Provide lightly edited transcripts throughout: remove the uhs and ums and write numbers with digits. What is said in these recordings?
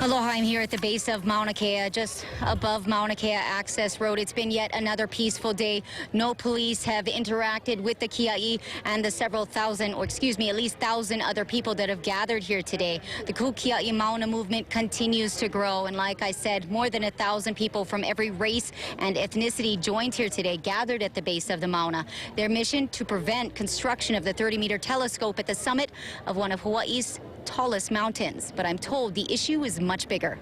Aloha, I'm here at the base of Mauna Kea, just above Mauna Kea Access Road. It's been yet another peaceful day. No police have interacted with the Kia'i and the several thousand, or excuse me, at least 1,000 other people that have gathered here today. The Kukia'i Mauna movement continues to grow, and like I said, more than 1,000 people from every race and ethnicity joined here today, gathered at the base of the Mauna. Their mission to prevent construction of the 30-meter telescope at the summit of one of Hawaii's tallest mountains. But I'm told the issue is much bigger.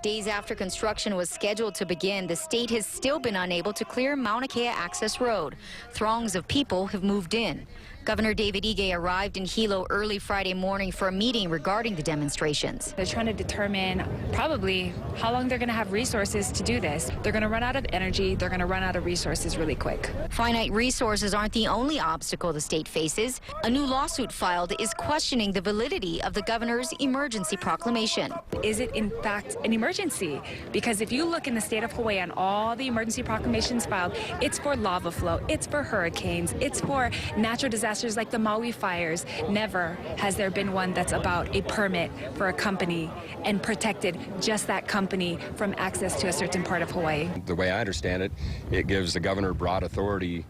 Days after construction was scheduled to begin, the state has still been unable to clear Mauna Kea Access Road. Throngs of people have moved in. Governor David Ige arrived in Hilo early Friday morning for a meeting regarding the demonstrations. They're trying to determine probably how long they're going to have resources to do this. They're going to run out of energy. They're going to run out of resources really quick. Finite resources aren't the only obstacle the state faces. A new lawsuit filed is questioning the validity of the governor's emergency proclamation. Is it in fact an emergency? Because if you look in the state of Hawaii on all the emergency proclamations filed, it's for lava flow, it's for hurricanes, it's for natural disasters like the Maui fires. Never has there been one that's about a permit for a company and protected just that company from access to a certain part of Hawaii. The way I understand it, it gives the governor broad authority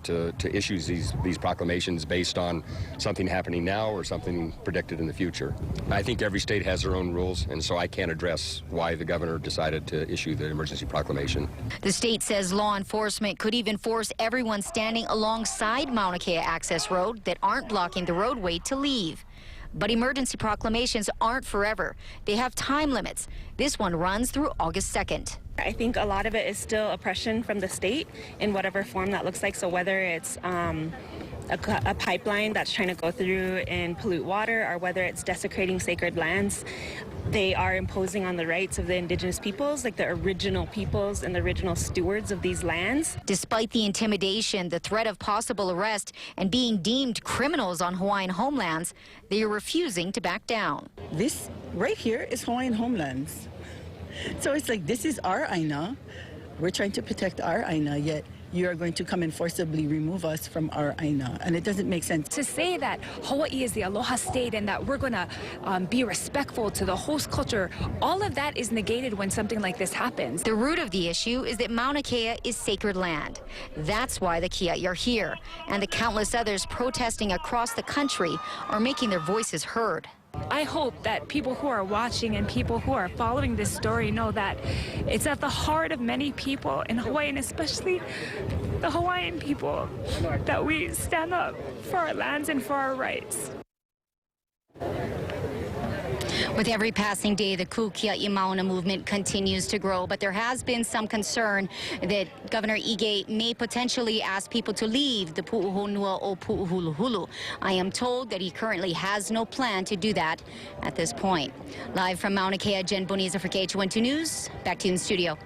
to issue these proclamations based on something happening now or something predicted in the future. I think every state has their own rules, and so I can't address why the governor decided to issue the emergency proclamation. The state says law enforcement could even force everyone standing alongside Mauna Kea Access Road that aren't blocking the roadway to leave. But emergency proclamations aren't forever. They have time limits. This one runs through August 2nd. I think a lot of it is still oppression from the state in whatever form that looks like. So whether it's a pipeline that's trying to go through and pollute water, or whether it's desecrating sacred lands, they are imposing on the rights of the indigenous peoples, like the original peoples and the original stewards of these lands. Despite the intimidation, the threat of possible arrest, and being deemed criminals on Hawaiian homelands, they are refusing to back down. This right here is Hawaiian homelands. So it's like, this is our aina. We're trying to protect our aina, yet you are going to come and forcibly remove us from our aina, and it doesn't make sense. To say that Hawaii is the aloha state and that we're going to be respectful to the host culture, all of that is negated when something like this happens. The root of the issue is that Mauna Kea is sacred land. That's why the Kia'i are here, and the countless others protesting across the country are making their voices heard. I hope that people who are watching and people who are following this story know that it's at the heart of many people in Hawaii, and especially the Hawaiian people, that we stand up for our lands and for our rights. With every passing day, the Kukia'i Mauna movement continues to grow, but there has been some concern that Governor Ige may potentially ask people to leave the Pu'uhonua o Pu'uhuluhulu. I am told that he currently has no plan to do that at this point. Live from Mauna Kea, Jen Boniza for KHON2 News. Back to you in the studio.